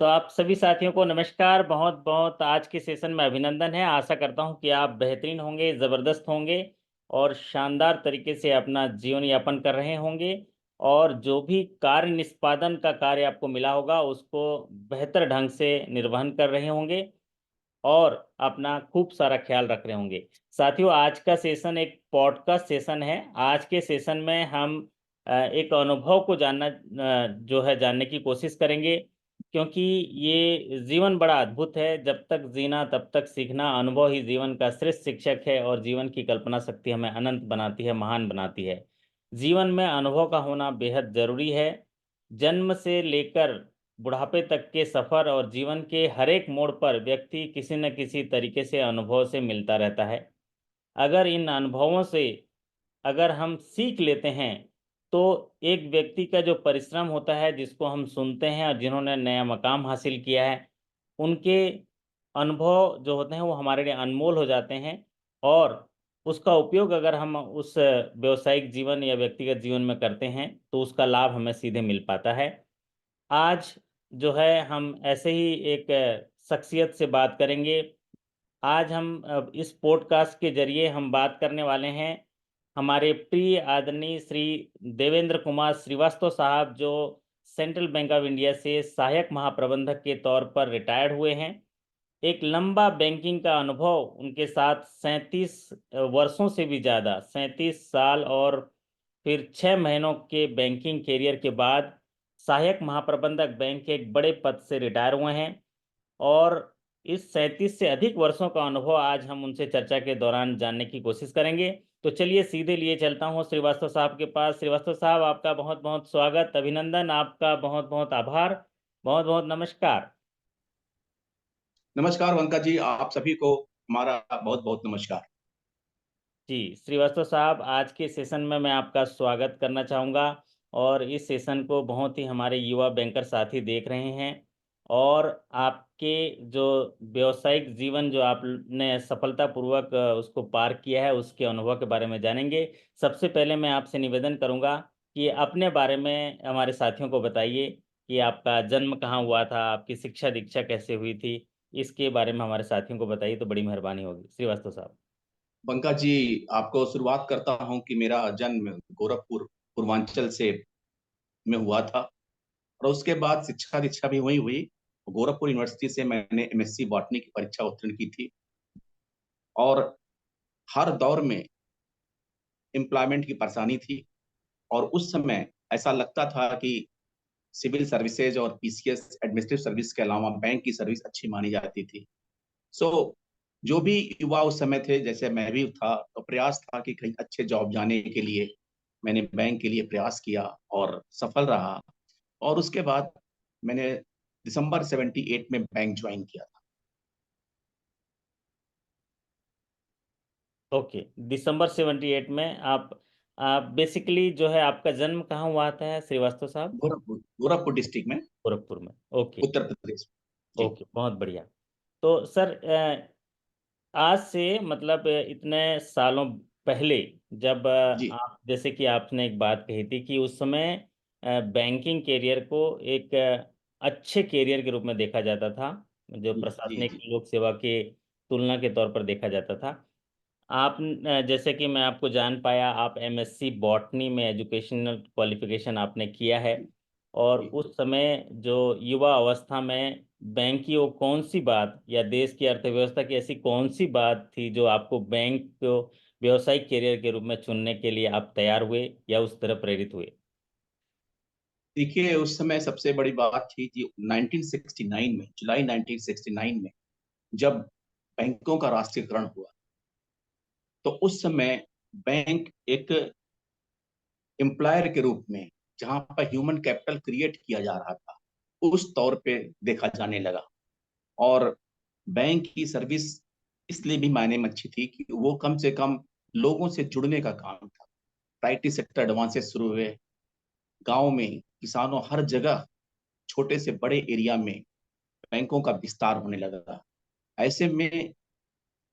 तो आप सभी साथियों को नमस्कार। बहुत बहुत आज के सेशन में अभिनंदन है। आशा करता हूं कि आप बेहतरीन होंगे, ज़बरदस्त होंगे और शानदार तरीके से अपना जीवन यापन कर रहे होंगे। और जो भी कार्य निष्पादन का कार्य आपको मिला होगा उसको बेहतर ढंग से निर्वहन कर रहे होंगे और अपना खूब सारा ख्याल रख रहे होंगे। साथियों, आज का सेशन एक पॉडकास्ट सेशन है। आज के सेशन में हम एक अनुभव को जानने की कोशिश करेंगे, क्योंकि ये जीवन बड़ा अद्भुत है। जब तक जीना तब तक सीखना। अनुभव ही जीवन का श्रेष्ठ शिक्षक है और जीवन की कल्पना शक्ति हमें अनंत बनाती है, महान बनाती है। जीवन में अनुभव का होना बेहद जरूरी है। जन्म से लेकर बुढ़ापे तक के सफर और जीवन के हर एक मोड़ पर व्यक्ति किसी न किसी तरीके से अनुभव से मिलता रहता है। अगर इन अनुभवों से अगर हम सीख लेते हैं तो एक व्यक्ति का जो परिश्रम होता है, जिसको हम सुनते हैं और जिन्होंने नया मकाम हासिल किया है, उनके अनुभव जो होते हैं वो हमारे लिए अनमोल हो जाते हैं। और उसका उपयोग अगर हम उस व्यवसायिक जीवन या व्यक्तिगत जीवन में करते हैं तो उसका लाभ हमें सीधे मिल पाता है। आज जो है हम ऐसे ही एक शख्सियत से बात करेंगे। आज हम इस पॉडकास्ट के जरिए हम बात करने वाले हैं हमारे प्रिय आदरणीय श्री देवेंद्र कुमार श्रीवास्तव साहब, जो सेंट्रल बैंक ऑफ इंडिया से सहायक महाप्रबंधक के तौर पर रिटायर्ड हुए हैं। एक लंबा बैंकिंग का अनुभव उनके साथ, 37 वर्षों से भी ज़्यादा, 37 साल और फिर 6 महीनों के बैंकिंग कैरियर के बाद सहायक महाप्रबंधक बैंक के एक बड़े पद से रिटायर हुए हैं। और इस 37 से अधिक वर्षों का अनुभव आज हम उनसे चर्चा के दौरान जानने की कोशिश करेंगे। तो चलिए सीधे लिए चलता हूँ श्रीवास्तव साहब के पास। श्रीवास्तव साहब, आपका बहुत बहुत स्वागत, अभिनंदन, आपका बहुत बहुत आभार, बहुत बहुत नमस्कार। नमस्कार वंका जी, आप सभी को हमारा बहुत बहुत नमस्कार। जी श्रीवास्तव साहब, आज के सेशन में मैं आपका स्वागत करना चाहूँगा। और इस सेशन को बहुत ही हमारे युवा बैंकर साथी देख रहे हैं। और आपके जो व्यवसायिक जीवन जो आपने सफलतापूर्वक उसको पार किया है, उसके अनुभव के बारे में जानेंगे। सबसे पहले मैं आपसे निवेदन करूँगा कि अपने बारे में हमारे साथियों को बताइए कि आपका जन्म कहाँ हुआ था, आपकी शिक्षा दीक्षा कैसे हुई थी। इसके बारे में हमारे साथियों को बताइए तो बड़ी मेहरबानी होगी श्रीवास्तव साहब। वंका जी, आपको शुरुआत करता हूं कि मेरा जन्म गोरखपुर पूर्वांचल से में हुआ था और उसके बाद शिक्षा दीक्षा भी वहीं हुई। गोरखपुर यूनिवर्सिटी से मैंने एमएससी बॉटनी की परीक्षा उत्तीर्ण की थी और हर दौर में एम्प्लॉयमेंट की परेशानी थी। और उस समय ऐसा लगता था कि सिविल सर्विसेज और पीसीएस एडमिनिस्ट्रेटिव सर्विस के अलावा बैंक की सर्विस अच्छी मानी जाती थी। सो जो भी युवा उस समय थे, जैसे मैं भी था, तो प्रयास था कि कहीं अच्छे जॉब जाने के लिए मैंने बैंक के लिए प्रयास किया और सफल रहा। और उसके बाद मैंने दिसंबर 78 में बैंक ज्वाइन किया था। ओके, दिसंबर 78 में आप बेसिकली जो है, आपका जन्म कहाँ हुआ था श्रीवास्तव साहब? गोरखपुर डिस्ट्रिक्ट में, गोरखपुर में। ओके। उत्तर प्रदेश। जी। ओके, बहुत बढ़िया। तो सर, आज से मतलब इतने सालों पहले, जब जी। आप, जैसे कि आपने एक बात कही थी कि उस समय बैंकिंग कैरियर को एक अच्छे कैरियर के रूप में देखा जाता था, जो जी। जी। प्रशासनिक जी। लोक सेवा के तुलना के तौर पर देखा जाता था। आप जैसे कि मैं आपको जान पाया, आप एमएससी बॉटनी में एजुकेशनल क्वालिफिकेशन आपने किया है। और जी। उस समय जो युवा अवस्था में बैंक की वो कौन सी बात या देश की अर्थव्यवस्था की ऐसी कौन सी बात थी जो आपको बैंक को व्यवसायिक करियर के रूप में चुनने के लिए आप तैयार हुए या उस तरफ प्रेरित हुए? देखिए, उस समय सबसे बड़ी बात थी कि 1969 में, जुलाई 1969 में जब बैंकों का राष्ट्रीयकरण हुआ, तो उस समय बैंक एक एम्प्लॉयर के रूप में, जहां पर ह्यूमन कैपिटल क्रिएट किया जा रहा था, उस तौर पे देखा जाने लगा। और बैंक की सर्विस इसलिए भी मायने में अच्छी थी कि वो कम से कम लोगों से जुड़ने का काम था। प्राइवेट सेक्टर एडवांसेस शुरू हुए, गांव में किसानों हर जगह, छोटे से बड़े एरिया में बैंकों का विस्तार होने लगा। ऐसे में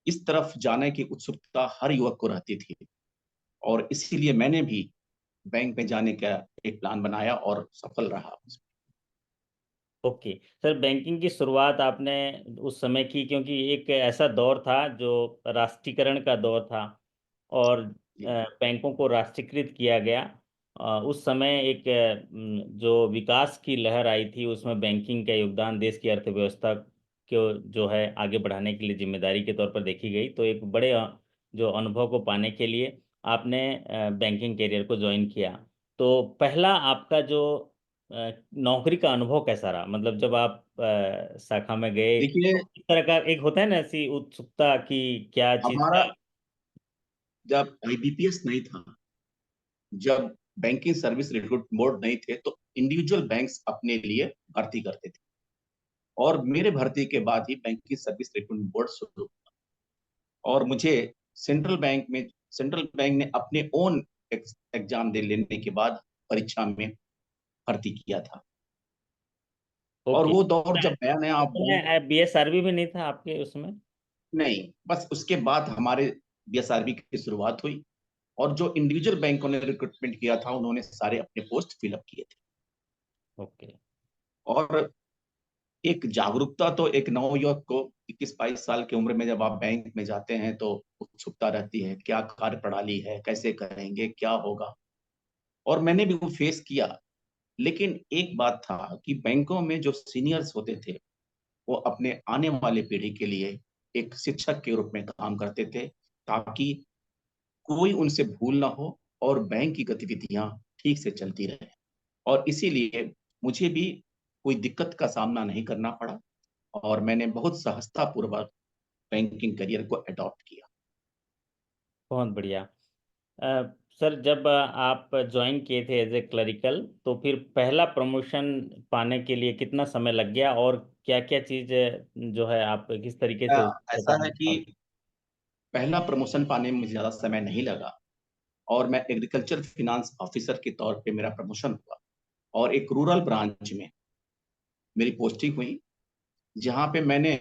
इस तरफ जाने की उत्सुकता हर युवक को रहती थी और इसीलिए मैंने भी बैंक में जाने का एक प्लान बनाया और सफल रहा उसमें। ओके सर, बैंकिंग की शुरुआत आपने उस समय की, क्योंकि एक ऐसा दौर था जो राष्ट्रीयकरण का दौर था, और जी बैंकों को राष्ट्रीयकृत किया गया। उस समय एक जो विकास की लहर आई थी, उसमें बैंकिंग का योगदान देश की अर्थव्यवस्था को जो है आगे बढ़ाने के लिए जिम्मेदारी के तौर पर देखी गई। तो एक बड़े जो अनुभव को पाने के लिए आपने बैंकिंग करियर को ज्वाइन किया। तो पहला आपका जो नौकरी का अनुभव कैसा रहा? मतलब जब आप शाखा में गए, देखिए, तो इस तरह का एक होता है ना, ऐसी उत्सुकता कि क्या चीज हमारा है। जब आईबीपीएस नहीं था, जब बैंकिंग सर्विस रिक्रूट बोर्ड नहीं थे, तो इंडिविजुअल बैंक्स अपने लिए भर्ती करते थे। और मेरे भर्ती के बाद ही बैंकिंग सर्विस रिक्रूटमेंट बोर्ड शुरू हुआ। और मुझे सेंट्रल बैंक ने अपने ओन एग्जाम दे लेने के बाद परीक्षा में भर्ती किया था। और ओके। वो दौर जब नया नया उस बोर्ड, समय बीएसआरबी भी नहीं था आपके उसमें? नहीं, बस उसके बाद हमारे बीएसआरबी की शुरुआत हुई। और जो इंडिविजुअल बैंकों ने रिक्रूटमेंट किया था, उन्होंने सारे अपने पोस्ट फिलअप किए थे। ओके। और एक जागरूकता तो एक नवयुवक को 21-22 साल की उम्र में जब आप बैंक में जाते हैं तो उत्सुकता रहती है, क्या कार्य प्रणाली है, कैसे करेंगे, क्या होगा। और मैंने भी वो फेस किया। लेकिन एक बात था कि बैंकों में जो सीनियर्स होते थे, वो अपने आने वाले पीढ़ी के लिए एक शिक्षक के रूप में काम करते थे, ताकि कोई उनसे भूल ना हो और बैंक की गतिविधियां ठीक से चलती रहे। और इसीलिए मुझे भी कोई दिक्कत का सामना नहीं करना पड़ा, और मैंने बहुत सहजता पूर्वक बैंकिंग करियर को अडॉप्ट किया। बहुत बढ़िया। सर, जब आप ज्वाइन किए थे एज ए क्लरिकल, तो फिर पहला प्रमोशन पाने के लिए कितना समय लग गया, और क्या क्या चीज़ जो है आप किस तरीके से उसको ऐसा है कि करना? पहला प्रमोशन पाने में मुझे ज्यादा समय नहीं लगा, और मैं एग्रीकल्चर फिनांस ऑफिसर के तौर पे मेरा प्रमोशन हुआ। और एक रूरल ब्रांच में मेरी पोस्टिंग हुई, जहाँ पे मैंने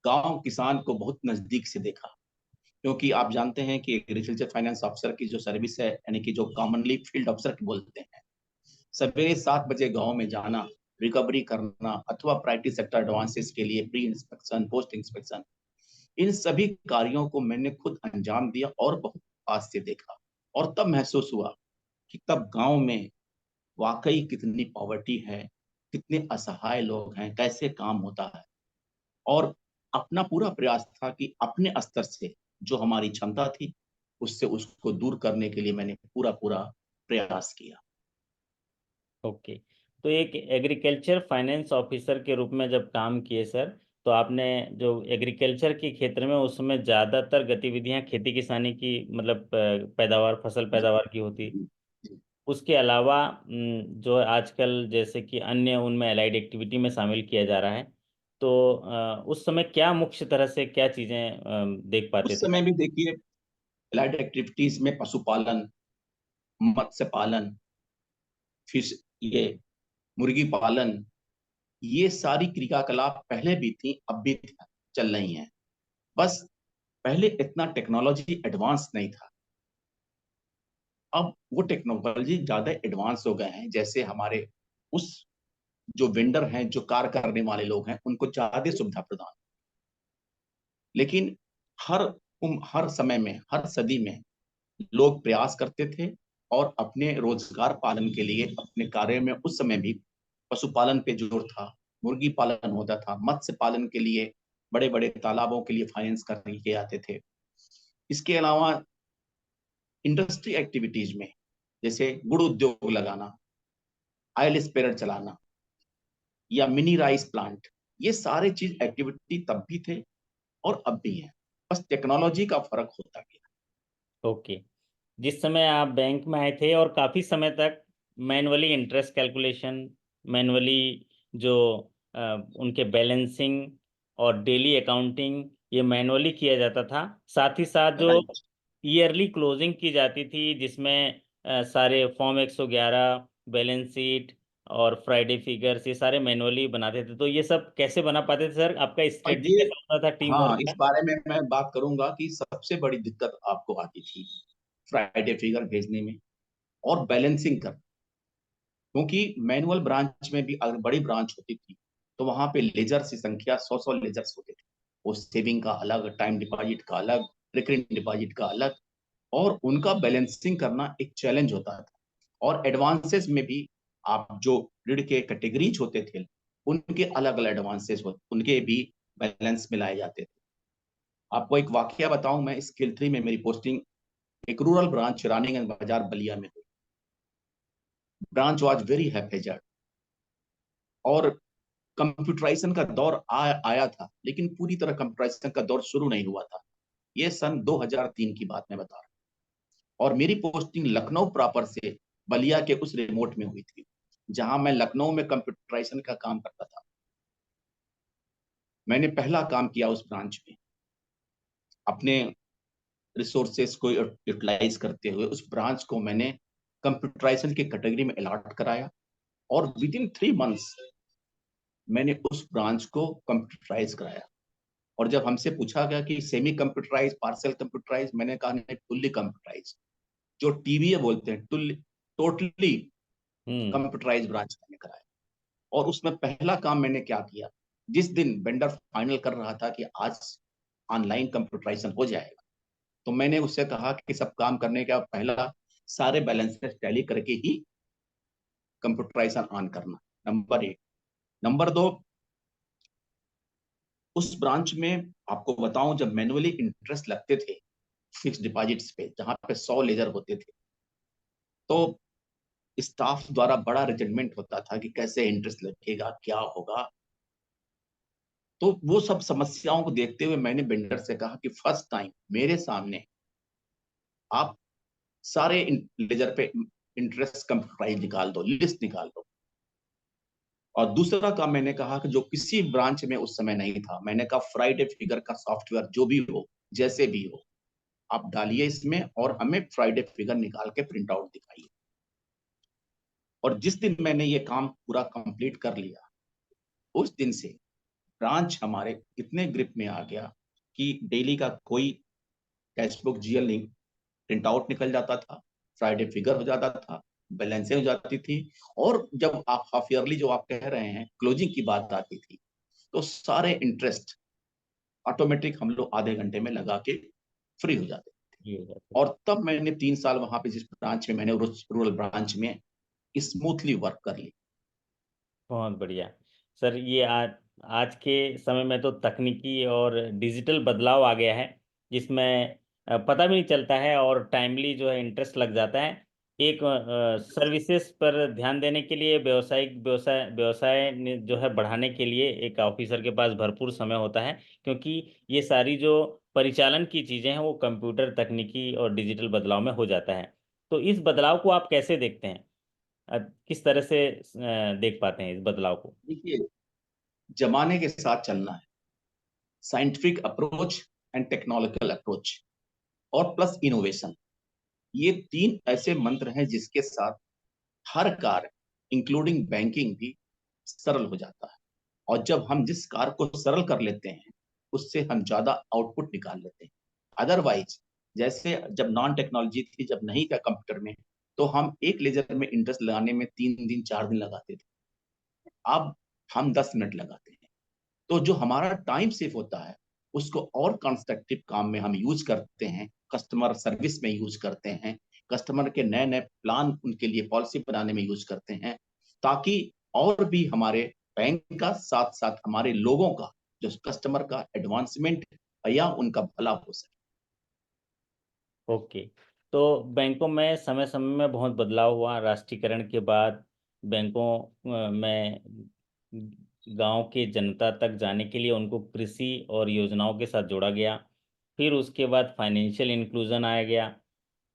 गांव किसान को बहुत नजदीक से देखा। क्योंकि आप जानते हैं कि एग्रीकल्चर फाइनेंस ऑफिसर की जो सर्विस है, यानी कि जो कॉमनली फील्ड ऑफिसर बोलते हैं, सवेरे 7 बजे गांव में जाना, रिकवरी करना, अथवा प्राइवेट सेक्टर एडवांसेस के लिए प्री इंस्पेक्शन, पोस्ट इंस्पेक्शन, इन सभी कार्यों को मैंने खुद अंजाम दिया और बहुत पास से देखा। और तब महसूस हुआ कि तब गांव में वाकई कितनी पॉवर्टी है, कितने असहाय लोग हैं, कैसे काम होता है। और अपना पूरा प्रयास था कि अपने स्तर से जो हमारी क्षमता थी, उससे उसको दूर करने के लिए मैंने पूरा पूरा प्रयास किया। ओके। तो एक एग्रीकल्चर फाइनेंस ऑफिसर के रूप में जब काम किए सर, तो आपने जो एग्रीकल्चर के क्षेत्र में, उसमें ज़्यादातर गतिविधियां खेती किसानी की, मतलब पैदावार, फसल जी पैदावार की होती। जी जी। उसके अलावा जो आजकल जैसे कि अन्य उनमें एलाइड एक्टिविटी में शामिल किया जा रहा है, तो उस समय क्या मुख्य तरह से क्या चीज़ें देख पाते उस थे समय आप? भी देखिए, एलाइड एक्टिविटीज में पशुपालन, मत्स्य पालन, फिश, ये मुर्गी पालन, ये सारी क्रियाकलाप पहले भी थी, अब भी चल रही हैं। बस पहले इतना टेक्नोलॉजी एडवांस नहीं था। अब वो टेक्नोलॉजी ज्यादा एडवांस हो गए हैं। जैसे हमारे उस जो वेंडर हैं, जो कार्य करने वाले लोग हैं, उनको ज्यादा सुविधा प्रदान। लेकिन हर हर समय में, हर सदी में लोग प्रयास करते थे, और अपने रोजगार पालन के लिए अपने कार्य में उस समय भी पशुपालन पे जोर था, मुर्गी पालन होता था, मत्स्य पालन के लिए बड़े बड़े तालाबों के लिए फाइनेंस करके आते थे। इसके अलावा इंडस्ट्री एक्टिविटीज में, जैसे गुड़ उद्योग लगाना, ऑयल स्पेरर चलाना, या मिनी राइस प्लांट, ये सारे चीज एक्टिविटी तब भी थे और अब भी है। बस टेक्नोलॉजी का फर्क होता गया। ओके। जिस समय आप बैंक में आए थे, और काफ़ी समय तक मैनुअली इंटरेस्ट कैलकुलेशन, मैनुअली जो उनके बैलेंसिंग और डेली अकाउंटिंग, ये मैनुअली किया जाता था। साथ ही साथ जो राइट। ईयरली क्लोजिंग की जाती थी, जिसमें सारे फॉर्म 111, बैलेंस शीट और फ्राइडे फिगर्स, ये सारे मैनुअली बनाते थे। तो ये सब कैसे बना पाते थे सर? आपका और स्ट्रेटजी ये, कैसा होता था टीम हाँ, वर्क इस का? बारे में मैं बात करूंगा कि सबसे बड़ी दिक्कत आपको आती थी फ्राइडे फिगर भेजने में और बैलेंसिंग करना। क्योंकि मैनुअल ब्रांच में भी अगर बड़ी ब्रांच होती थी तो वहां पे लेजर्स की संख्या 100 लेजर्स होते थे। वो सेविंग का अलग, टाइम डिपॉजिट का अलग, रिकरिंग डिपॉजिट का अलग, और उनका बैलेंसिंग करना एक चैलेंज होता था। और एडवांसेस में भी आप जो ऋण के कैटेगरीज होते थे उनके अलग अलग एडवांसेस होते, उनके भी बैलेंस मिलाए जाते थे। आपको एक वाकया बताऊं, मैं स्किल 3 में मेरी पोस्टिंग एक रूरल ब्रांच रानीगंज बाजार बलिया में हुई। ब्रांच वाज वेरी हैपेजर्ड और कंप्यूटराइजेशन का दौर आया था, लेकिन पूरी तरह कंप्यूटराइजेशन का दौर शुरू नहीं हुआ था। ये सन 2003 की बात मैं बता रहा हूँ। और मेरी पोस्टिंग लखनऊ प्रॉपर से बलिया के उस रिमोट में हुई थी, जहां मैं लखनऊ में कंप्यूटराइजेशन का काम करता था। मैंने पहला काम किया उस ब्रांच में, अपने रिसोर्सेस को यूटिलाइज करते हुए उस ब्रांच को मैंने कंप्यूटराइजेशन की कैटेगरी में अलॉट कराया। और विद इन 3 मंथ्स मैंने उस ब्रांच को कंप्यूटराइज कराया। और जब हमसे पूछा गया कि सेमी कंप्यूटराइज, पार्सल कंप्यूटराइज, मैंने कहा नहीं, फुल्ली कंप्यूटराइज, जो टीवीए बोलते हैं, टोटली कंप्यूटराइज ब्रांच मैंने कराया। और उसमें पहला काम मैंने क्या किया, जिस दिन वेंडर फाइनल कर रहा था कि आज ऑनलाइन कंप्यूटराइजेशन हो जाएगा, तो मैंने उससे कहा कि सब काम करने का पहला सारे बैलेंसेस टैली करके ही कंप्यूटराइजेशन ऑन करना, नंबर 1। नंबर 2, उस ब्रांच में आपको बताऊं, जब मैनुअली इंटरेस्ट लगते थे फिक्स डिपॉजिट्स पे, जहां पे 100 लेजर होते थे, तो स्टाफ द्वारा बड़ा रिजेंटमेंट होता था कि कैसे इंटरेस्ट लगेगा, क्या होगा। तो वो सब समस्याओं को देखते हुए मैंने वेंडर से कहा कि फर्स्ट टाइम मेरे सामने आप सारे लेजर पे इंटरेस्ट कंप्यूटराइज निकाल दो, लिस्ट निकाल दो। और दूसरा काम मैंने कहा कि जो किसी ब्रांच में उस समय नहीं था, मैंने कहा फ्राइडे फिगर का सॉफ्टवेयर जो भी हो, जैसे भी हो, आप डालिए इसमें और हमें फ्राइडे फिगर निकाल के प्रिंट आउट दिखाइए। और जिस दिन मैंने ये काम पूरा कंप्लीट कर लिया, उस दिन से ब्रांच हमारे इतने ग्रिप में आ गया कि डेली का कोई टेक्स्ट बुक जीएल नहीं, प्रिंट आउट निकल जाता था, फ्राइडे फिगर हो जाता था, बैलेंसिंग हो जाती थी। और जब आप हाफ ईयरली जो आप कह रहे हैं क्लोजिंग की बात आती थी, तो सारे इंटरेस्ट ऑटोमेटिक हम लोग आधे घंटे में लगा के फ्री हो जाते। ये हो जाता है। और तब मैंने 3 साल वहां पे जिस ब्रांच में, मैंने रूरल ब्रांच में स्मूथली वर्क कर ली। बहुत बढ़िया सर। ये आज के समय में तो तकनीकी और डिजिटल बदलाव आ गया है, जिसमें पता भी नहीं चलता है और टाइमली जो है इंटरेस्ट लग जाता है। एक सर्विसेज पर ध्यान देने के लिए, व्यवसायिक व्यवसाय व्यवसाय जो है बढ़ाने के लिए एक ऑफिसर के पास भरपूर समय होता है, क्योंकि ये सारी जो परिचालन की चीज़ें हैं वो कंप्यूटर तकनीकी और डिजिटल बदलाव में हो जाता है। तो इस बदलाव को आप कैसे देखते हैं? किस तरह से देख पाते हैं इस बदलाव को? देखिए, जमाने के साथ चलना है, scientific approach and technological approach और प्लस इनोवेशन, ये 3 ऐसे मंत्र हैं जिसके साथ हर कार्य इंक्लूडिंग बैंकिंग भी सरल हो जाता है। और जब हम जिस कार्य को सरल कर लेते हैं, उससे हम ज्यादा आउटपुट निकाल लेते हैं। अदरवाइज, जैसे जब नॉन टेक्नोलॉजी थी, जब नहीं था कंप्यूटर में, तो हम एक लेजर में इंटरेस्ट लगाने में 3 दिन 4 दिन लगाते थे। अब हम 10 मिनट लगाते हैं। तो जो हमारा टाइम सेव होता है, उसको और कंस्ट्रक्टिव काम में हम यूज करते हैं, कस्टमर सर्विस में यूज करते हैं, कस्टमर के नए नए प्लान उनके लिए पॉलिसी बनाने में यूज करते हैं, ताकि और भी हमारे बैंक का साथ साथ हमारे लोगों का, जो कस्टमर का एडवांसमेंट या उनका भला हो सके। ओके। तो बैंकों में समय समय में बहुत बदलाव हुआ राष्ट्रीयकरण के बाद। बैंकों में गांव के जनता तक जाने के लिए उनको कृषि और योजनाओं के साथ जोड़ा गया। फिर उसके बाद फाइनेंशियल इंक्लूजन आया गया।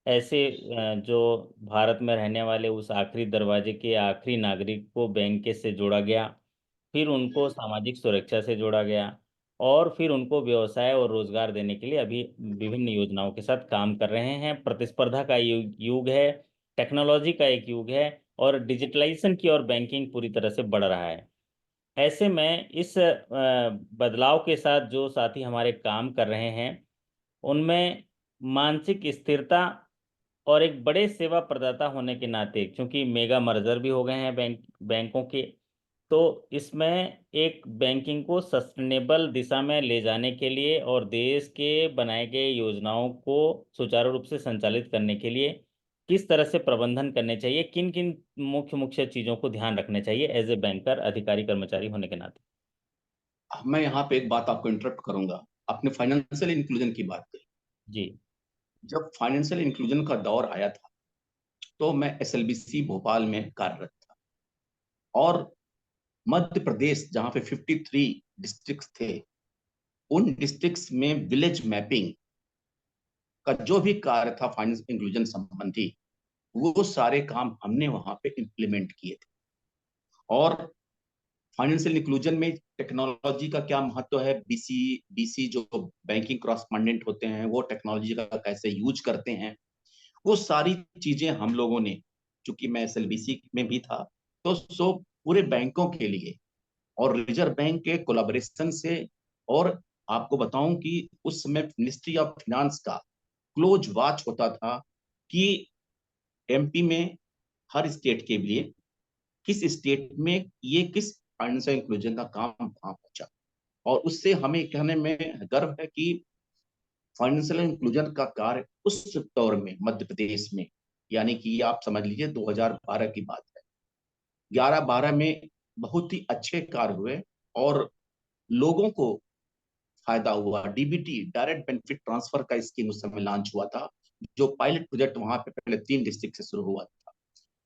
ऐसे जो भारत में रहने वाले उस आखिरी दरवाजे के आखिरी नागरिक को बैंक के से जोड़ा गया। फिर उनको सामाजिक सुरक्षा से जोड़ा गया। और फिर उनको व्यवसाय और रोजगार देने के लिए अभी विभिन्न योजनाओं के साथ काम कर रहे हैं। प्रतिस्पर्धा का युग है, टेक्नोलॉजी का एक युग है, और डिजिटलाइजेशन की और बैंकिंग पूरी तरह से बढ़ रहा है। ऐसे में इस बदलाव के साथ जो साथी हमारे काम कर रहे हैं, उनमें मानसिक स्थिरता और एक बड़े सेवा प्रदाता होने के नाते, क्योंकि मेगा मर्जर भी हो गए हैं बैंकों के, तो इसमें एक बैंकिंग को सस्टेनेबल दिशा में ले जाने के लिए और देश के बनाए गए योजनाओं को सुचारू रूप से संचालित करने के लिए किस तरह से प्रबंधन करने चाहिए, किन किन मुख्य मुख्य चीज़ों को ध्यान रखने चाहिए एज ए बैंकर, अधिकारी कर्मचारी होने के नाते। मैं यहाँ पे एक बात आपको इंटरप्ट करूंगा। आपने फाइनेंशियल इंक्लूजन की बात कही। जी। जब फाइनेंशियल इंक्लूजन का दौर आया था तो मैं एसएलबीसी भोपाल में कार्यरत था, और मध्य प्रदेश जहाँ पे 53 डिस्ट्रिक्ट्स थे, उन डिस्ट्रिक्ट्स में विलेज मैपिंग का जो भी कार्य था फाइनेंस इंक्लूजन संबंधी, वो सारे काम हमने वहां पे इम्प्लीमेंट किए थे। और फाइनेंशियल इंक्लूजन में टेक्नोलॉजी का क्या महत्व है, बीसी बीसी जो बैंकिंग करस्पॉन्डेंट होते हैं वो टेक्नोलॉजी का कैसे यूज करते हैं, वो सारी चीजें हम लोगों ने, चूंकि मैं एसएलबीसी में भी था, तो सो पूरे बैंकों के लिए और रिजर्व बैंक के कोलैबोरेशन से, और आपको बताऊं कि उस समय मिनिस्ट्री ऑफ फाइनेंस का क्लोज वॉच होता था कि एमपी में हर स्टेट के लिए किस स्टेट में ये किस फाइनेंशियल इंक्लूजन का काम कहाँ पहुंचा। और उससे हमें कहने में गर्व है कि फाइनेंशियल इंक्लूजन का कार्य उस दौर में मध्य प्रदेश में, यानी कि आप समझ लीजिए 2012 की बात है, 11-12 में बहुत ही अच्छे कार्य हुए और लोगों को फायदा हुआ। डीबीटी, डायरेक्ट बेनिफिट ट्रांसफर का स्कीम उस समय लॉन्च हुआ था, जो पायलट प्रोजेक्ट वहां पे पहले 3 डिस्ट्रिक्ट से शुरू हुआ था,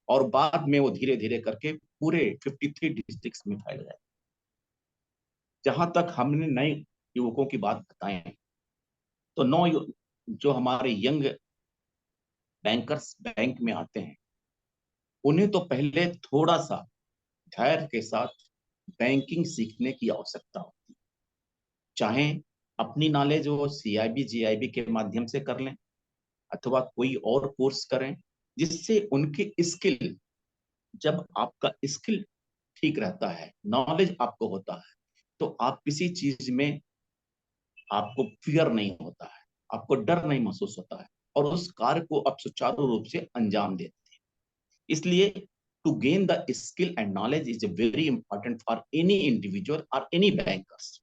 और बाद में वो धीरे धीरे करके पूरे 53 डिस्ट्रिक्ट में फैल गए। जहां तक हमने नए युवकों की बात बताएं, तो जो हमारे यंग बैंकर्स बैंक में आते हैं, उन्हें तो पहले थोड़ा सा धैर्य के साथ बैंकिंग सीखने की आवश्यकता होती है। चाहे अपनी नॉलेज वो सीआईबी जीआईबी के माध्यम से कर लें, अथवा कोई और कोर्स करें, जिससे उनकी स्किल, जब आपका स्किल ठीक रहता है, नॉलेज आपको होता है, तो आप किसी चीज में आपको फियर नहीं होता है, आपको डर नहीं महसूस होता है, और उस कार्य को आप सुचारू रूप से अंजाम देते हैं। इसलिए to gain the skill and knowledge is very important for any individual और एनी बैंकर्स,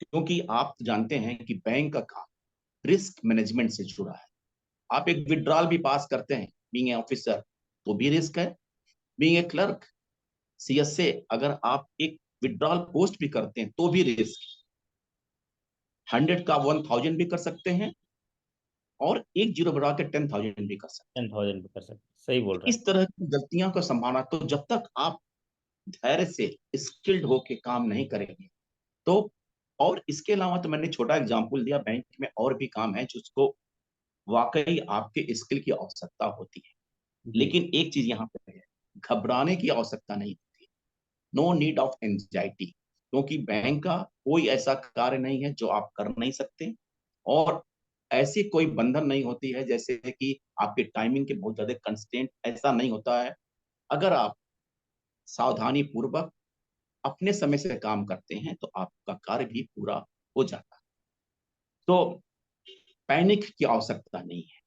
क्योंकि आप जानते हैं कि बैंक का काम रिस्क मैनेजमेंट से जुड़ा है। आप एक विड्रॉल भी पास करते हैं बीइंग ए ऑफिसर, तो भी रिस्क है। बीइंग ए क्लर्क, सीएसए, अगर आप एक विड्रॉल पोस्ट भी करते हैं तो भी रिस्क। 100 का 1000 भी कर सकते हैं, और एक जीरो बढ़ा के 10,000 भी कर सकते 10,000 भी कर सकते, सही बोल हैं। रहे इस तरह की गलतियां को संभालना, तो जब तक आप धैर्य से स्किल्ड होके काम नहीं करेंगे तो। और इसके अलावा तो मैंने छोटा एग्जांपल दिया, बैंक में और भी काम है जिसको वाकई आपके स्किल की आवश्यकता होती है। हैं। जी। लेकिन एक चीज यहाँ पे है, घबराने की आवश्यकता नहीं होती, नो नीड ऑफ एंजाइटी, क्योंकि बैंक का कोई ऐसा कार्य नहीं है जो आप कर नहीं सकते, और ऐसी कोई बंधन नहीं होती है जैसे कि आपके टाइमिंग के बहुत ज्यादा कंस्टेंट, ऐसा नहीं होता है। अगर आप सावधानी पूर्वक अपने समय से काम करते हैं तो आपका कार्य भी पूरा हो जाता है। तो पैनिक की आवश्यकता नहीं है,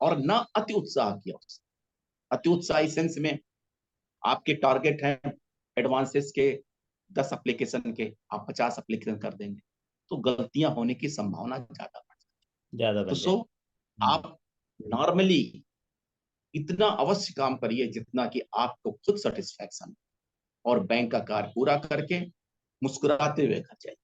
और न अति उत्साह की आवश्यकता। अति उत्साह इस सेंस में, आपके टारगेट है एडवांसेस के 10 एप्लीकेशन के, आप 50 एप्लीकेशन कर देंगे, तो गलतियां होने की संभावना ज्यादा बढ़ ज़्यादा जाती। तो बन जाएगी। हम्म। आप नॉर्मली इतना अवश्य काम करिए जितना कि आपको खुद सेटिस्फैक्शन, और बैंक का कार्य पूरा करके मुस्कुराते हुए घर जाइए।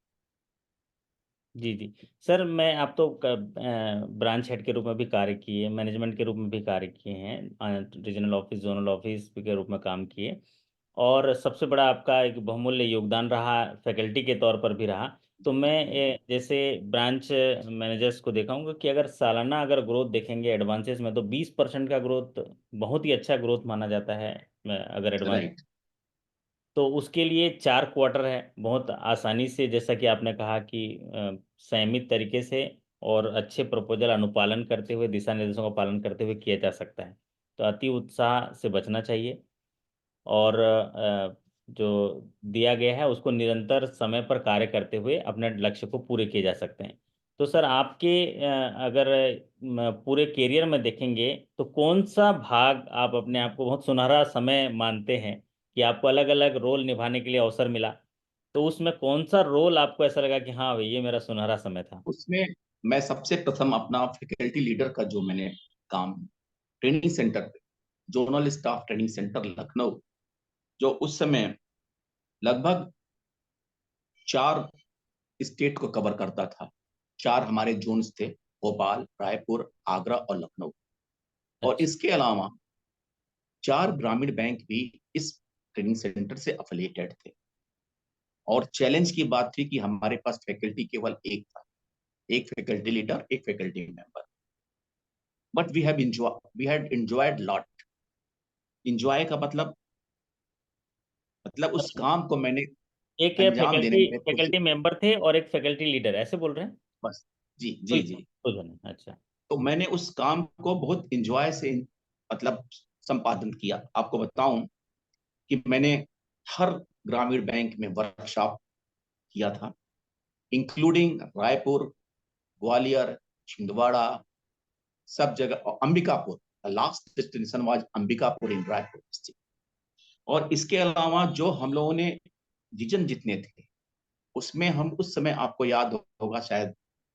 जी, जी। सर, मैं आप तो ब्रांच हेड के रूप में भी कार्य किए, मैनेजमेंट के रूप में भी कार्य किए हैं, रीजनल ऑफिस, जोनल ऑफिस के रूप में काम किए, और सबसे बड़ा आपका एक बहुमूल्य योगदान रहा, फैकल्टी के तौर पर भी रहा। तो मैं जैसे ब्रांच मैनेजर्स को देखा हूँ कि अगर सालाना अगर ग्रोथ देखेंगे एडवांसेस में, तो 20% का ग्रोथ बहुत ही अच्छा ग्रोथ माना जाता है। अगर एडवांस, राइट। तो उसके लिए 4 क्वार्टर है, बहुत आसानी से, जैसा कि आपने कहा कि संयमित तरीके से और अच्छे प्रपोजल अनुपालन करते हुए, दिशा निर्देशों का पालन करते हुए किया जा सकता है। तो अति उत्साह से बचना चाहिए, और जो दिया गया है उसको निरंतर समय पर कार्य करते हुए अपने लक्ष्य को पूरे किए जा सकते हैं। तो सर आपके अगर पूरे करियर में देखेंगे तो कौन सा भाग आप अपने आप को बहुत सुनहरा समय मानते हैं कि आपको अलग अलग रोल निभाने के लिए अवसर मिला, तो उसमें कौन सा रोल आपको ऐसा लगा कि हाँ भाई ये मेरा सुनहरा समय था? उसमें मैं सबसे प्रथम अपना फैकल्टी लीडर का जो मैंने काम ट्रेनिंग सेंटर पे, zonal staff training centre Lucknow, जो उस समय लगभग 4 स्टेट को कवर करता था। 4 हमारे जोन्स थे, भोपाल, रायपुर, आगरा और लखनऊ। और अच्छा। इसके अलावा 4 ग्रामीण बैंक भी इस ट्रेनिंग सेंटर से अफिलिएटेड थे। और चैलेंज की बात थी कि हमारे पास फैकल्टी केवल एक था, एक फैकल्टी लीडर, एक faculty member. But we had enjoyed lot. Enjoy का मतलब उस काम को मैंने एक अंजाम देने फैकल्टी में फैकल्टी मेंबर थे और एक फैकल्टी लीडर, ऐसे बोल रहे हैं? बस। जी कोई जी जी। कोई बने, अच्छा। तो मैंने उस काम को बहुत इंजॉय से मतलब संपादन किया। आपको बताऊं कि मैंने हर ग्रामीण बैंक में वर्कशॉप किया था, इंक्लूडिंग रायपुर, ग्वालियर, छिंदवाड़ा, सब जगह, और Ambikapur. Last destination was Ambikapur in Raipur district. और इसके अलावा जो हम लोगों ने रीजन जितने थे, उसमें हम उस समय, आपको याद होगा शायद,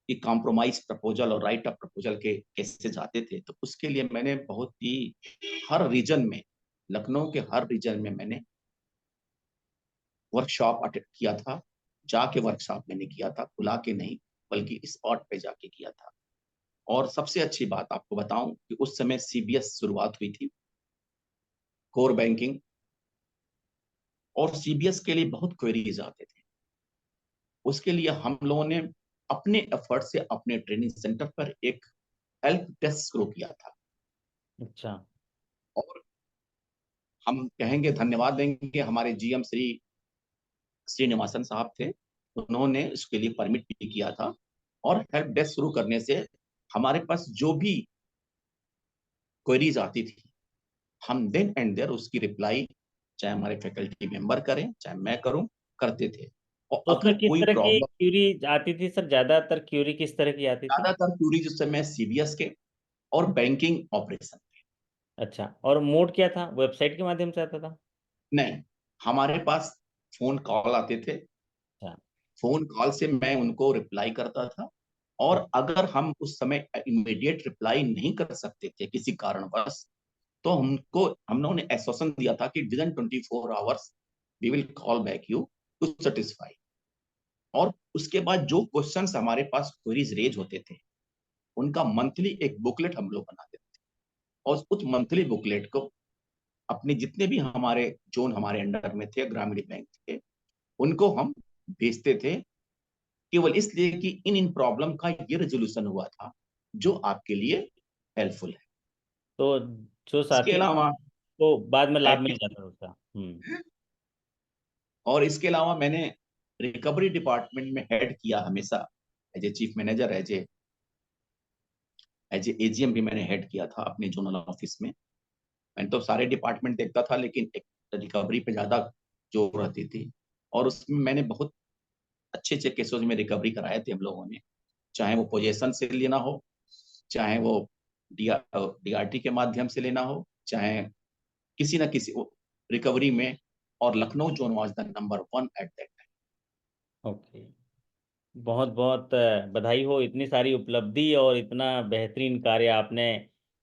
कि कॉम्प्रोमाइज प्रपोजल और राइट ऑफ प्रपोजल के केसेस आते थे। तो उसके लिए मैंने बहुत ही हर रीजन में, लखनऊ के हर रीजन में मैंने वर्कशॉप अटेंड किया था। जाके वर्कशॉप मैंने किया था, बुला के नहीं, बल्कि स्पॉट पे जाके किया था। और सबसे अच्छी बात आपको बताऊं कि उस समय सीबीएस शुरुआत हुई थी, कोर बैंकिंग। और सीबीएस के लिए बहुत क्वेरीज आते थे। उसके लिए हम लोगों ने अपने एफर्ट से अपने ट्रेनिंग सेंटर पर एक हेल्प डेस्क शुरू किया था। अच्छा। और हम कहेंगे, धन्यवाद देंगे हमारे जीएम श्री श्रीनिवासन साहब थे। उन्होंने इसके लिए परमिट भी किया था। और हेल्प डेस्क शुरू करने से हमारे पास जो भी क्वेरीज आती थी, हम देन एंड देयर उसकी रिप्लाई, चाहे हमारे फैकल्टी मेंबर करें चाहे मैं करूं, करते थे। और तो उसमें अगर किस कोई तरह की प्रॉब्लम, क्यूरी आती थी सर? ज्यादातर क्यूरी किस तरह की आती थी? ज्यादातर क्वेरीज उस समय सीबीएस के और बैंकिंग ऑपरेशन। अच्छा, और मोड क्या था, वेबसाइट के माध्यम से आता था? नहीं, हमारे पास फोन कॉल आते थे। अच्छा। फोन कॉल से मैं उनको रिप्लाई करता था। और अगर हम उस समय इमीडिएट रिप्लाई नहीं कर सकते थे किसी कारणवश, तो हम लोगों ने एसोसन दिया था कि within 24 hours we will call back you to satisfy. और उसके बाद जो क्वेश्चंस हमारे पास क्वेरीज रेज होते थे, उनका मंथली एक बुकलेट हम लोग बनाते थे। और उस मंथली बुकलेट को अपने जितने भी हमारे जोन हमारे अंडर में थे, ग्रामीण बैंक थे, उनको हम भेजते थे, केवल इसलिए कि इन प्रॉब्लम का ये रेजोल्यूशन हुआ था जो आपके लिए हेल्पफुल है। तो जो इसके साथी अलावा को बाद में लाभ मिल एटलीस्ट, जाता था उसका। हम्म। और इसके अलावा मैंने रिकवरी डिपार्टमेंट में हेड किया हमेशा, as a chief manager, as a AGM भी मैंने हेड किया था अपने जोनल ऑफिस में। मैंने तो सारे डिपार्टमेंट देखता था, लेकिन एक रिकवरी पे ज्यादा जोर रहती थी। और उसमें मैंने बहुत अच्छे अच्छे केसेस में रिकवरी कराए थे हम लोगों ने, चाहे वो पोजेशन से लेना हो, चाहे वो डीआरटी के माध्यम से लेना हो, चाहे किसी ना किसी रिकवरी में। और Lucknow zone was the number 1 at that time. Okay. बहुत बहुत बधाई हो, इतनी सारी उपलब्धि और इतना बेहतरीन कार्य आपने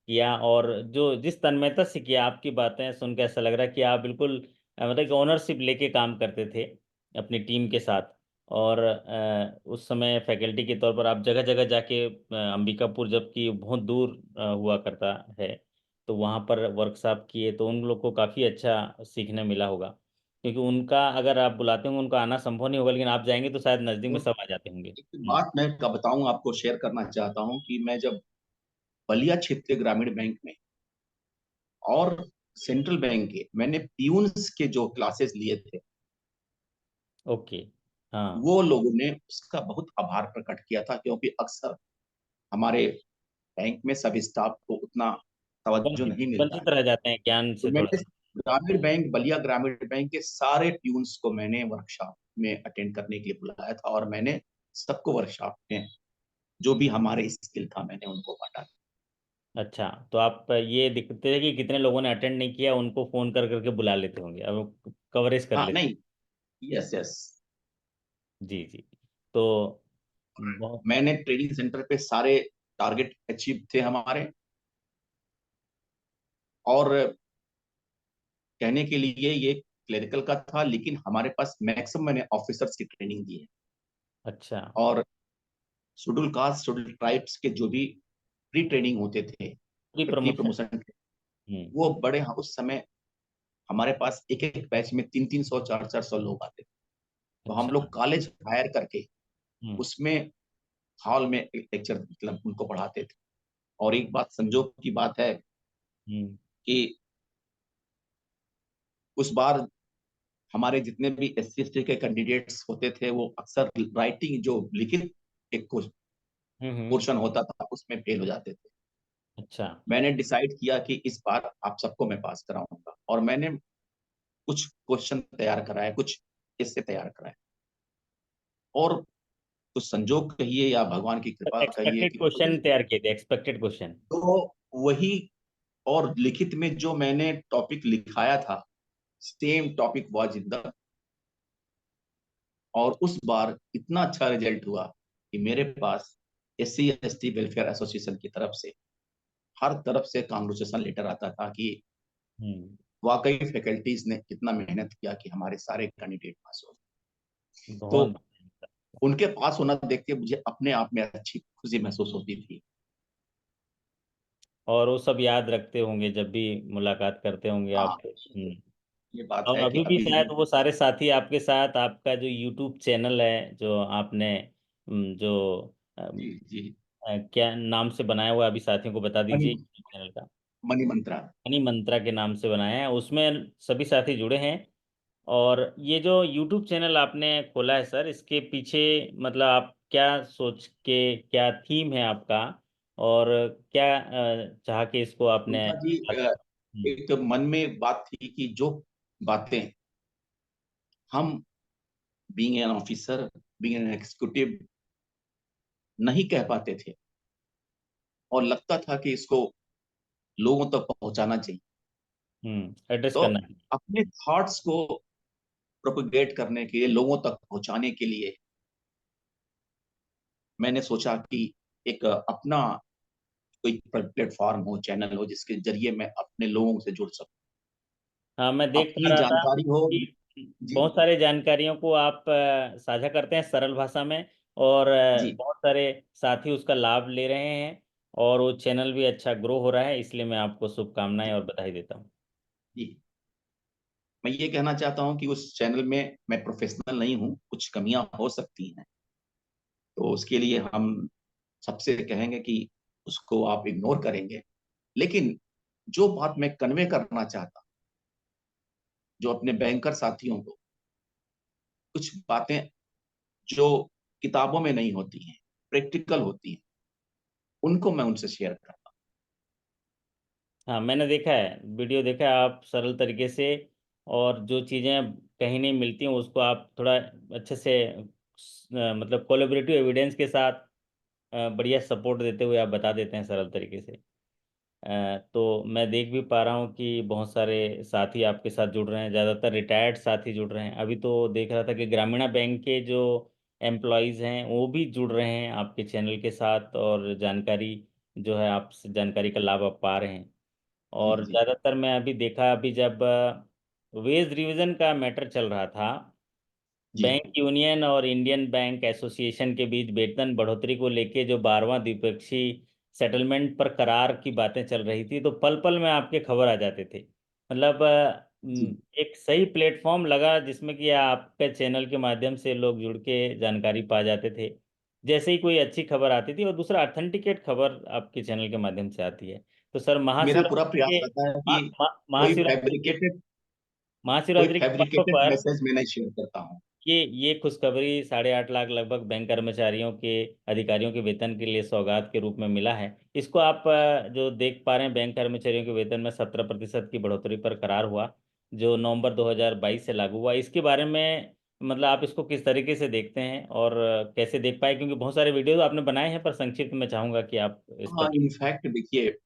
किया, और जो जिस तन्मयता से किया, आपकी बातें सुन के ऐसा लग रहा है कि आप बिल्कुल मतलब कि ओनरशिप लेके काम करते थे अपनी टीम के साथ। और उस समय फैकल्टी के तौर पर आप जगह जगह जाके अंबिकापुर, जबकि बहुत दूर हुआ करता है, तो वहाँ पर वर्कशॉप किए, तो उन लोग को काफ़ी अच्छा सीखने मिला होगा, क्योंकि उनका अगर आप बुलाते होंगे उनका आना संभव नहीं होगा, लेकिन आप जाएंगे तो शायद नज़दीक में और सब आ जाते होंगे। एक बात मैं का बताऊं, आपको शेयर करना चाहता हूं कि मैं जब बलिया क्षेत्रीय ग्रामीण बैंक में और सेंट्रल बैंक के मैंने प्यून्स के जो क्लासेस लिए थे, ओके। हाँ। वो लोगों ने उसका बहुत आभार प्रकट किया था, क्योंकि अक्सर हमारे बैंक में सभी स्टाफ को उतना तवज्जो वंचित नहीं मिलता है। वंचित रह जाते हैं ज्ञान तो से थोड़ा मैंने सा। ग्रामीण बैंक, बलिया ग्रामीण बैंक के सारे ट्यून्स को मैंने वर्कशॉप में अटेंड करने के लिए बुलाया था, और मैंने सबको वर्कशॉप में जो भी हमारे स्किल था मैंने उनको बांटा। अच्छा, तो आप ये दिखते थे कि कितने लोगों ने अटेंड नहीं किया, उनको फोन कर करके बुला लेते होंगे, अब कवरेज कर हाँ लेते। नहीं, यस यस। जी जी। तो बहुत। मैंने ट्रेनिंग सेंटर पे सारे टारगेट अचीव थे हमारे। और कहने के लिए ये क्लरिकल का था, लेकिन हमारे पास मैक्सिमम मैंने ऑफिसर्स की ट्रेनिंग दी है। अच्छा। और शेड्यूल कास्ट शेड्यूल ट्राइब्स के जो भी प्री ट्रेनिंग होते थे, प्री प्री प्रमोशन। प्रमोशन, हम्म। वो बड़े, हाँ, उस समय हमारे पास एक एक बैच में 300 400 लोग आते थे। तो हम अच्छा। लोग कॉलेज हायर करके हम्म। उसमें हॉल में लेक्चर मतलब उनको पढ़ाते थे। और एक बात संजोग की बात है हम्म। कि उस बार हमारे जितने भी SC ST के कैंडिडेट्स होते थे वो अक्सर राइटिंग, जो लिखित एक हम्म। पोर्शन होता था, उसमें फेल हो जाते थे। अच्छा। मैंने डिसाइड किया कि इस बार आप सबको मैं पास कराऊंगा, और मैंने कुछ क्वेश्चन तैयार कराए, कुछ इससे तैयार कराए। और कुछ संजोग कहिए या भगवान की कृपा कहिए एक्सपेक्टेड कि क्वेश्चन तैयार किए थे, एक्सपेक्टेड क्वेश्चन। तो वही, और लिखित में जो मैंने टॉपिक लिखाया था same topic was in the. और उस बार इतना अच्छा रिजल्ट हुआ कि मेरे पास SC ST वेलफेयर एसोसिएशन की तरफ से हर तरफ से कांग्रेचुलेशन लेटर आता था कि हम्म। वाकई फैकल्टीज ने कितना मेहनत किया कि हमारे सारे कैंडिडेट पास हो। तो बहुत। उनके पास होना देख के मुझे अपने आप में अच्छी खुशी महसूस होती थी। और वो सब याद रखते होंगे जब भी मुलाकात करते होंगे हाँ, आप। हम्म। ये बात और है कि अभी भी अभी भी। शायद वो सारे साथी आपके साथ, आपका जो यूट्यूब चैनल है जो आपने जो जी जी। क्या नाम से बनाया हुआ है, अभी साथियों को बता मनी दीजिए चैनल का। मनी मंत्रा। मनी मंत्रा के नाम से बनाया है, उसमें सभी साथी जुड़े हैं। और ये जो यूट्यूब चैनल आपने खोला है सर, इसके पीछे मतलब आप क्या सोच के, क्या थीम है आपका, और क्या चाह के इसको आपने उनका जी हम्म। एक मन में बात थी कि जो बातें हम being an officer, being an executive नहीं कह पाते थे, और लगता था कि इसको लोगों तक पहुंचाना चाहिए। एड्रेस तो करना है। अपने थॉट्स को प्रोपेगेट करने के लिए, लोगों तक पहुंचाने के लिए मैंने सोचा कि एक अपना कोई प्लेटफॉर्म हो, चैनल हो, जिसके जरिए मैं अपने लोगों से जुड़ सकूं, हाँ, मैं देख पा अपनी रहा था जानकारी हो। कि जी बहुत सारे जानकारियों को आप साझा करते हैं सरल भाषा में, और जी बहुत सारे साथी उसका लाभ ले रहे हैं, और वो चैनल भी अच्छा ग्रो हो रहा है, इसलिए मैं आपको शुभकामनाएं जी और बधाई देता हूँ। जी। मैं ये कहना चाहता हूँ कि उस चैनल में मैं प्रोफेशनल नहीं हूँ, कुछ कमियां हो सकती हैं, तो उसके लिए हम सबसे कहेंगे कि उसको आप इग्नोर करेंगे। लेकिन जो बात मैं कन्वे करना चाहता, जो अपने बैंकर साथियों को, कुछ बातें जो किताबों में नहीं होती हैं, प्रैक्टिकल होती हैं, उनको मैं उनसे शेयर करता हाँ, मैंने देखा है, वीडियो देखा है, आप सरल तरीके से, और जो चीज़ें कहीं नहीं मिलती हैं उसको आप थोड़ा अच्छे से मतलब कोलैबोरेटिव एविडेंस के साथ बढ़िया सपोर्ट देते हुए आप बता देते हैं सरल तरीके से। तो मैं देख भी पा रहा हूँ कि बहुत सारे साथी आपके साथ जुड़ रहे हैं, ज़्यादातर रिटायर्ड साथी जुड़ रहे हैं। अभी तो देख रहा था कि ग्रामीण बैंक के जो एम्प्लॉयज़ हैं वो भी जुड़ रहे हैं आपके चैनल के साथ, और जानकारी जो है आप जानकारी का लाभ आप पा रहे हैं। जी और जी ज़्यादातर मैं अभी देखा, अभी जब वेज रिवीजन का मैटर चल रहा था, जी बैंक यूनियन और इंडियन बैंक एसोसिएशन के बीच वेतन बढ़ोतरी को लेके जो 12वां द्विपक्षीय सेटलमेंट पर करार की बातें चल रही थी, तो पल पल में आपके खबर आ जाते थे। मतलब जी। एक सही प्लेटफॉर्म लगा जिसमें कि आपके चैनल के माध्यम से लोग जुड़ के जानकारी पा जाते थे, जैसे ही कोई अच्छी खबर आती थी। और दूसरा, ऑथेंटिकेट खबर आपके चैनल के माध्यम से आती है। तो सर, मेरा पूरा महाशिवरात्रि प्रयास के रहता है कि महा- महा- कोई महाशिवरात्रि के फैब्रिकेटेड कोई महाशिवरात्रि के पर्व फैब्रिकेटेड पर मैसेज मैं नहीं शेयर करता हूँ। ये खुशखबरी 8.5 लाख लगभग बैंक कर्मचारियों के, अधिकारियों के वेतन के लिए सौगात के रूप में मिला है। इसको आप जो देख पा रहे हैं, बैंक कर्मचारियों के वेतन में 17% की बढ़ोतरी पर करार हुआ, जो नवंबर 2022 से लागू हुआ। इसके बारे में मतलब आप इसको किस तरीके से देखते हैं और कैसे देख पाए, क्योंकि बहुत सारे वीडियोस आपने बनाए हैं, पर संक्षिप्त में चाहूंगा कि आप इस पर। हाँ, इनफैक्ट देखिए,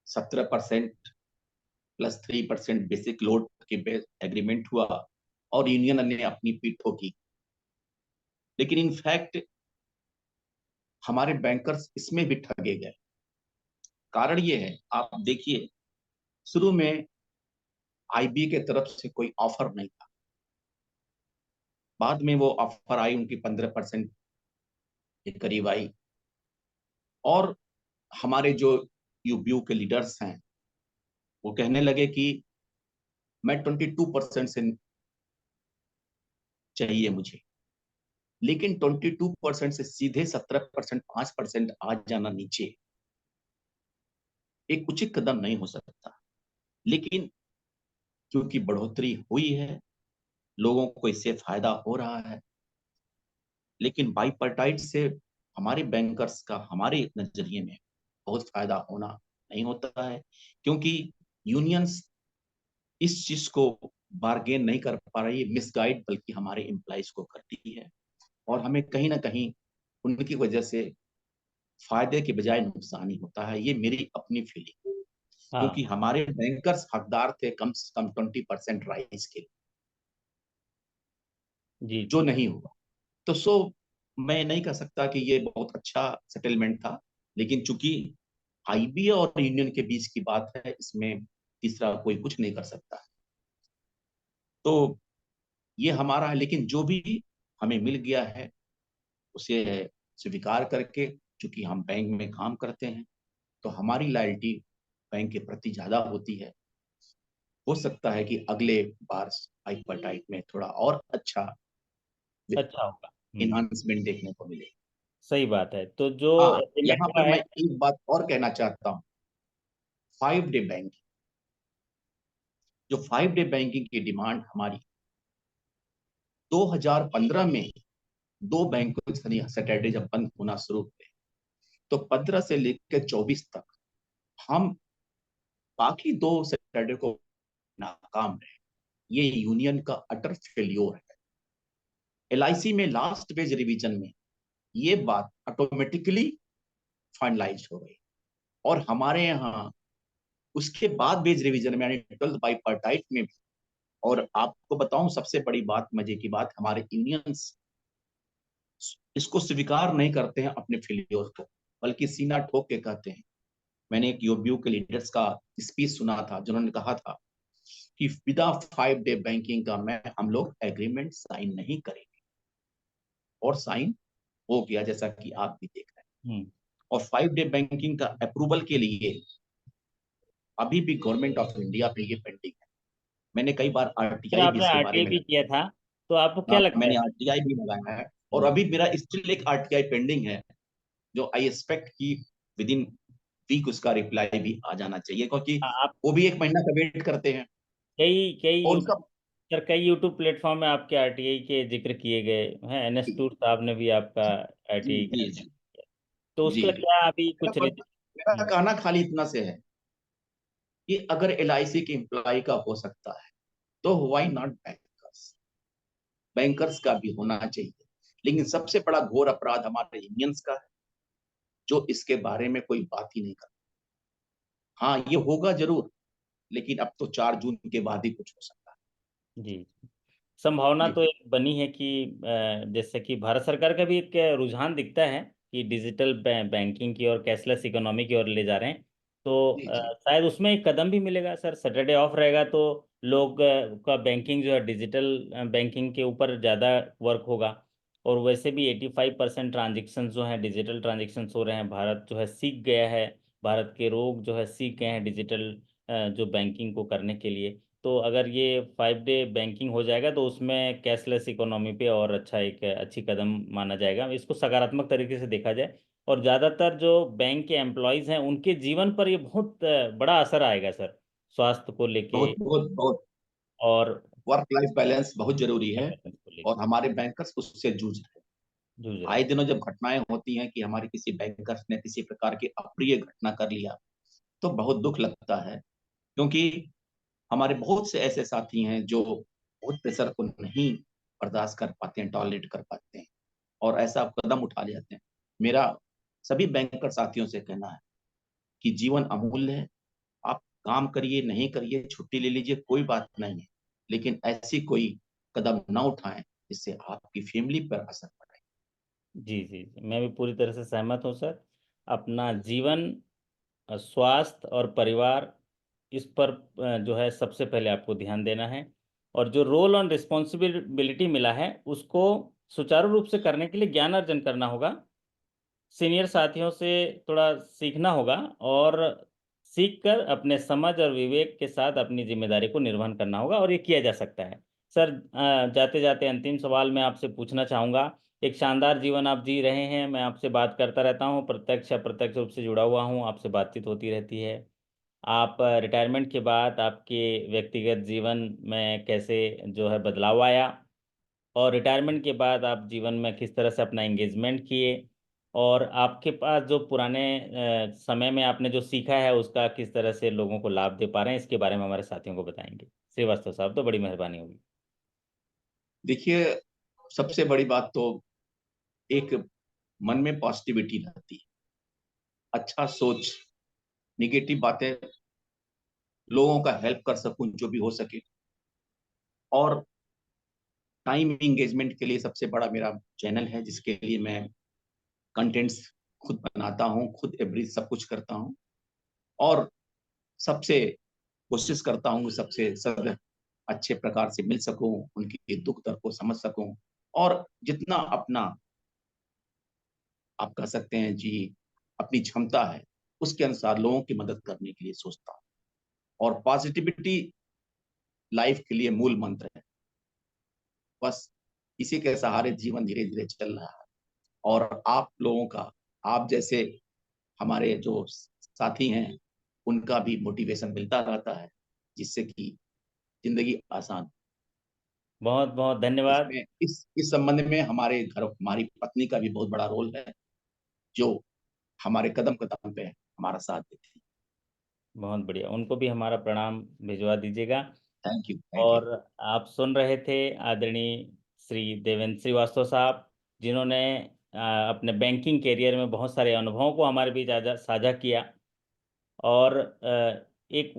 17% प्लस 3% बेसिक लोड के बेस एग्रीमेंट हुआ और यूनियन ने अपनी पीठ ठोकी। लेकिन इनफैक्ट हमारे बैंकर्स इसमें भी ठगे गए। कारण ये है, आप देखिए, शुरू में आईबी के तरफ से कोई ऑफर नहीं था। बाद में वो ऑफर आई, उनकी 15% के करीब आई। और हमारे जो यूबीयू के लीडर्स हैं, वो कहने लगे कि मैं 22% से चाहिए मुझे। लेकिन 22% से सीधे 17%, 5% आ जाना नीचे एक उचित कदम नहीं हो सकता। लेकिन क्योंकि बढ़ोतरी हुई है, लोगों को इससे फायदा हो रहा है। लेकिन बाईपर्टाइट से हमारे बैंकर्स का हमारे नजरिए में बहुत फायदा होना नहीं होता है, क्योंकि यूनियंस इस चीज को बार्गेन नहीं कर पा रही है, मिसगाइड बल्कि हमारे एम्प्लॉइज को करती है। और हमें कहीं ना कहीं उनकी वजह से फायदे के बजाय नुकसान ही होता है। ये मेरी अपनी फीलिंग, क्योंकि हाँ। हमारे बैंकर्स हकदार थे कम से कम 20% राइज के, जी जो जी। नहीं हुआ। तो मैं नहीं कह सकता कि ये बहुत अच्छा सेटलमेंट था। लेकिन चूंकि आईबी और यूनियन के बीच की बात है, इसमें तीसरा कोई कुछ नहीं कर सकता। तो ये हमारा है, लेकिन जो भी हमें मिल गया है उसे स्वीकार करके, चूंकि हम बैंक में काम करते हैं, तो हमारी लॉयल्टी बैंक के प्रति ज्यादा होती है। हो सकता है कि अगले बार हाइपरटाइट में थोड़ा और अच्छा अच्छा होगा। इन्हांसमेंट देखने को मिले। सही बात है, तो जो हाँ, एग्रीमेंट यहाँ का पर है। मैं एक बात और कहना चाहता हूँ। 5 डे बैंक, जो 5 डे बैंकिंग की डिमांड हमारी 2015 में, दो बैंकों सैटरडे जब बंद होना शुरू हुए, तो 15 से लेकर 24 तक हम बाकी दो सैटरडे को नाकाम रहे। ये यूनियन का अटर फेल्योर है। एलआईसी में लास्ट पेज रिवीजन में ये बात ऑटोमेटिकली फाइनलाइज हो गई। और हमारे यहाँ उसके बाद बेज रिवीजन में, यानी 12th बाईपार्टाइट में भी। और आपको बताऊं सबसे बड़ी बात, मजे की बात, हमारे यूनियंस इसको स्वीकार नहीं करते हैं अपने फेलियर को, बल्कि सीना ठोक के कहते हैं। मैंने एक यूबीयू के लीडर्स का स्पीच सुना था, जिन्होंने कहा था कि विदा 5 डे बैंकिंग का मैं हम लोग एग्रीमेंट साइन नहीं करेंगे। और साइन हो गया, जैसा कि आप भी देख रहे हैं। हम्म। और 5 डे बैंकिंग का अप्रूवल के लिए अभी भी गवर्नमेंट ऑफ इंडिया पे ये पेंडिंग है। मैंने कई बार फिर आरटीआई भी आपने इसके बारे आरटीआई में भी किया लगाया था, तो आपको है। क्या लगता मैंने है? आरटीआई भी लगाया है, और हम्म। अभी मेरा स्टिल एक आरटीआई पेंडिंग है, जो आई एक्सपेक्ट कि विद इन वीक उसका रिप्लाई भी आ जाना चाहिए, क्योंकि आप वो भी 1 महीना का वेट करते हैं। कई कई और उसका यूट्यूब सर, कई यूट्यूब प्लेटफॉर्म में आपके आरटीआई के जिक्र किए गए हैं, एनएस टूर साहब ने भी आपका जी आरटीआई जी का। जी तो जी उसका जी क्या अभी मेरा कुछ मेरा कहना खाली इतना से है कि अगर एलआईसी के एम्प्लॉय का हो सकता है, तो व्हाई नॉट बैंकर्स। बैंकर्स का भी होना चाहिए। लेकिन सबसे बड़ा घोर अपराध हमारे यूनियंस का है, जो इसके बारे में कोई बात ही नहीं करता। हाँ, ये होगा जरूर, लेकिन अब तो 4 जून के बाद ही कुछ हो सकता जी, संभावना है। जी तो एक बनी है कि जैसे कि भारत सरकार का भी एक रुझान दिखता है कि डिजिटल बैंकिंग की और कैशलेस इकोनॉमी की ओर ले जा रहे हैं। तो जी जी शायद उसमें एक कदम भी मिलेगा सर। सैटरडे ऑफ रहेगा तो लोग का बैंकिंग जो है डिजिटल बैंकिंग के ऊपर ज़्यादा वर्क होगा। और वैसे भी 85% ट्रांजेक्शन जो हैं डिजिटल ट्रांजेक्शन हो रहे हैं। भारत जो है सीख गया है, भारत के लोग जो है सीख गए हैं डिजिटल जो बैंकिंग को करने के लिए। तो अगर ये 5 डे बैंकिंग हो जाएगा तो उसमें कैशलेस इकोनॉमी पे और अच्छा एक अच्छी कदम माना जाएगा, इसको सकारात्मक तरीके से देखा जाए। और ज़्यादातर जो बैंक के एम्प्लॉयज़ हैं उनके जीवन पर ये बहुत बड़ा असर आएगा सर, स्वास्थ्य को लेके बहुत बहुत बहुत और वर्क लाइफ बैलेंस बहुत जरूरी है। को और लेके हमारे बैंकर्स उससे जूझ रहे हैं। जूझ रहे आए हैं। दिनों जब घटनाएं होती हैं कि हमारे किसी बैंकर्स ने किसी प्रकार की अप्रिय घटना कर लिया, तो बहुत दुख लगता है। क्योंकि हमारे बहुत से ऐसे साथी हैं जो बहुत प्रेशर को नहीं बर्दाश्त कर पाते हैं, टॉलरेट कर पाते हैं और ऐसा कदम उठा लेते हैं। मेरा सभी बैंकर साथियों से कहना है कि जीवन अमूल्य है। आप काम करिए, नहीं करिए, छुट्टी ले लीजिए, कोई बात नहीं है, लेकिन ऐसी कोई कदम ना उठाएं जिससे आपकी फैमिली पर असर पड़े। जी जी जी, मैं भी पूरी तरह से सहमत हूँ सर। अपना जीवन, स्वास्थ्य और परिवार, इस पर जो है सबसे पहले आपको ध्यान देना है। और जो रोल और रिस्पॉन्सिबिलिटी मिला है उसको सुचारू रूप से करने के लिए ज्ञान अर्जन करना होगा, सीनियर साथियों से थोड़ा सीखना होगा, और सीखकर अपने समझ और विवेक के साथ अपनी जिम्मेदारी को निर्वहन करना होगा, और ये किया जा सकता है। सर, जाते जाते अंतिम सवाल मैं आपसे पूछना चाहूँगा। एक शानदार जीवन आप जी रहे हैं, मैं आपसे बात करता रहता हूँ, प्रत्यक्ष अप्रत्यक्ष रूप से जुड़ा हुआ हूँ, आपसे बातचीत होती रहती है। आप रिटायरमेंट के बाद आपके व्यक्तिगत जीवन में कैसे जो है बदलाव आया, और रिटायरमेंट के बाद आप जीवन में किस तरह से अपना एंगेजमेंट किए, और आपके पास जो पुराने समय में आपने जो सीखा है उसका किस तरह से लोगों को लाभ दे पा रहे हैं, इसके बारे में हमारे साथियों को बताएंगे। श्रीवास्तव साहब, तो बड़ी मेहरबानी होगी। देखिए, सबसे बड़ी बात तो एक मन में पॉजिटिविटी रहती है, अच्छा सोच, निगेटिव बातें, लोगों का हेल्प कर सकूं जो भी हो सके। और टाइम एंगेजमेंट के लिए सबसे बड़ा मेरा चैनल है जिसके लिए मैं कंटेंट्स खुद बनाता हूँ, खुद एवरी सब कुछ करता हूँ और सबसे कोशिश करता हूँ सबसे सब अच्छे प्रकार से मिल सकूं, उनकी दुख दर्द को समझ सकूं और जितना अपना आप कह सकते हैं जी अपनी क्षमता है उसके अनुसार लोगों की मदद करने के लिए सोचता हूँ। और पॉजिटिविटी लाइफ के लिए मूल मंत्र है। बस इसी के सहारे जीवन धीरे धीरे चल रहा है। और आप लोगों का, आप जैसे हमारे जो साथी हैं उनका भी मोटिवेशन मिलता रहता है जिससे कि जिंदगी आसान। बहुत बहुत धन्यवाद। इसमें इस संबंध में हमारे घर हमारी पत्नी का भी बहुत बड़ा रोल है जो हमारे कदम कदम पे हमारा साथ देती है। बहुत बढ़िया, उनको भी हमारा प्रणाम भिजवा दीजिएगा। Thank you, thank you. और आप सुन रहे थे आदरणीय श्री देवेंद्र श्रीवास्तव साहब, जिन्होंने अपने बैंकिंग कैरियर में बहुत सारे अनुभवों को हमारे बीच साझा किया, और एक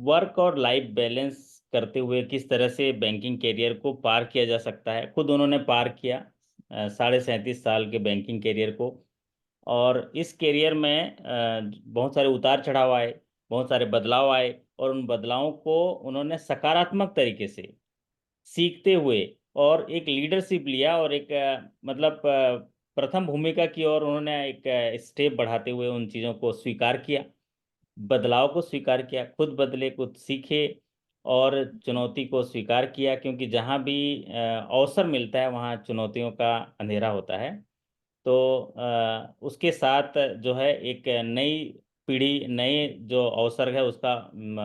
वर्क और लाइफ बैलेंस करते हुए किस तरह से बैंकिंग कैरियर को पार किया जा सकता है, खुद उन्होंने पार किया 37.5 साल के बैंकिंग कैरियर को। और इस कैरियर में बहुत सारे उतार चढ़ाव आए, बहुत सारे बदलाव आए, और उन बदलावों को उन्होंने सकारात्मक तरीके से सीखते हुए और एक लीडरशिप लिया, और एक मतलब प्रथम भूमिका की ओर उन्होंने एक स्टेप बढ़ाते हुए उन चीज़ों को स्वीकार किया, बदलाव को स्वीकार किया, खुद बदले, खुद सीखे, और चुनौती को स्वीकार किया, क्योंकि जहाँ भी अवसर मिलता है वहाँ चुनौतियों का अंधेरा होता है। तो उसके साथ जो है एक नई पीढ़ी, नए जो अवसर है उसका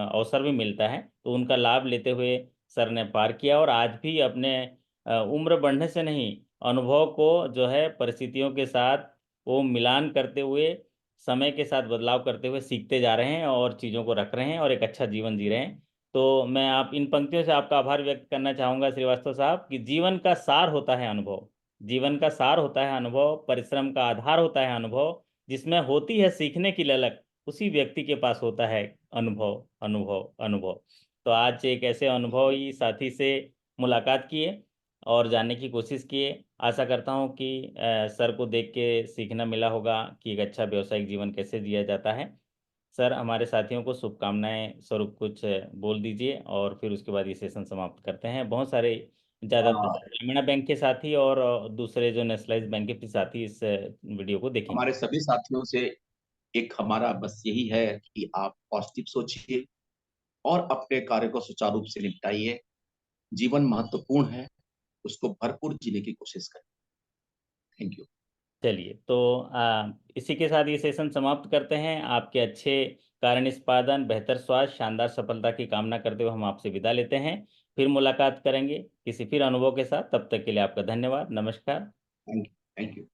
अवसर भी मिलता है, तो उनका लाभ लेते हुए सर ने पार किया, और आज भी अपने उम्र बढ़ने से नहीं, अनुभव को जो है परिस्थितियों के साथ वो मिलान करते हुए, समय के साथ बदलाव करते हुए सीखते जा रहे हैं, और चीज़ों को रख रहे हैं, और एक अच्छा जीवन जी रहे हैं। तो मैं आप इन पंक्तियों से आपका आभार व्यक्त करना चाहूँगा श्रीवास्तव साहब, कि जीवन का सार होता है अनुभव, जीवन का सार होता है अनुभव, परिश्रम का आधार होता है अनुभव, जिसमें होती है सीखने की ललक, उसी व्यक्ति के पास होता है अनुभव, अनुभव, अनुभव। तो आज एक ऐसे अनुभवी साथी से मुलाकात किए और जानने की कोशिश किए। आशा करता हूँ कि सर को देख के सीखना मिला होगा कि एक अच्छा व्यावसायिक जीवन कैसे जिया जाता है। सर, हमारे साथियों को शुभकामनाएं स्वरूप कुछ बोल दीजिए, और फिर उसके बाद ये सेशन समाप्त करते हैं। बहुत सारे, ज़्यादातर हाँ, ग्रामीण बैंक के साथी और दूसरे जो नेशनलाइज बैंक के साथी इस वीडियो को देखेंगे। हमारे सभी साथियों से एक हमारा बस यही है कि आप पॉजिटिव सोचिए और अपने कार्य को सुचारू रूप से निपटाइए। जीवन महत्वपूर्ण है, उसको भरपूर जीने की कोशिश करें। Thank you. चलिए, तो इसी के साथ ये सेशन समाप्त करते हैं। आपके अच्छे कार्य निष्पादन, बेहतर स्वास्थ्य, शानदार सफलता की कामना करते हुए हम आपसे विदा लेते हैं। फिर मुलाकात करेंगे किसी फिर अनुभव के साथ। तब तक के लिए आपका धन्यवाद। नमस्कार। Thank you, thank you.